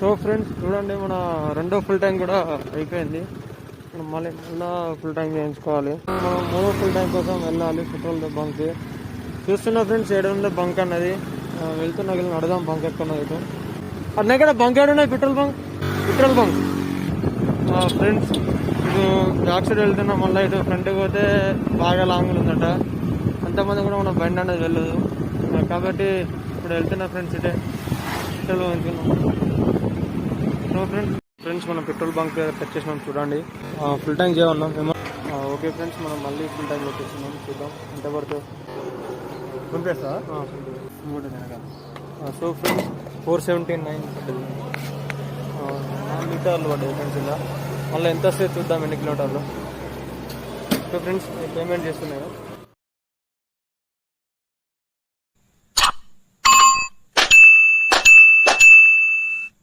So friends చూడండి, మన రెండో ఫుల్ ట్యాంక్ కూడా అయిపోయింది. మనం మళ్ళీ ఫుల్ ట్యాంక్ చేయించుకోవాలి. మనం మూడో ఫుల్ ట్యాంక్ కోసం వెళ్ళాలి పెట్రోల్ బంక్. చూస్తున్నా ఫ్రెండ్స్, ఏడుందో బంక్ అన్నది. వెళ్తున్నా అడదాం బంక్ ఎక్కడున్నది. ఇటు అన్న ఇక్కడ బంక్ ఏడున్నాయి, పెట్రోల్ బంక్ ఫ్రెండ్స్. ఇటు బ్యాక్ సైడ్ వెళ్తున్నా, మళ్ళీ ఇటు ఫ్రంట్కి పోతే బాగా లాంగ్ ఉందట. అంతమంది కూడా మన బండి అనేది వెళ్ళదు కాబట్టి ఇప్పుడు వెళ్తున్నా ఫ్రెండ్స్. ఇటే పెట్రోల్ వెళ్తున్నాం. సో ఫ్రెండ్స్ మనం పెట్రోల్ బంక్ టచ్ చేసినాం. చూడండి, ఫుల్ ట్యాంక్ చేయమన్నాం మేము. ఓకే ఫ్రెండ్స్, మనం మళ్ళీ ఫుల్ ట్యాంక్ వచ్చేసినాం. చూద్దాం ఎంత పడుతుంది. పంపిస్తా సో ఫ్రెండ్స్ 479 పడ్డది. 4 లీటర్లు పడ్డాయి ఫ్రెండ్స్. ఇలా మళ్ళీ ఎంత వస్తే చూద్దాం, ఎన్ని కిలోమీటర్లు. ఓకే ఫ్రెండ్స్, పేమెంట్ చేస్తున్నాయి.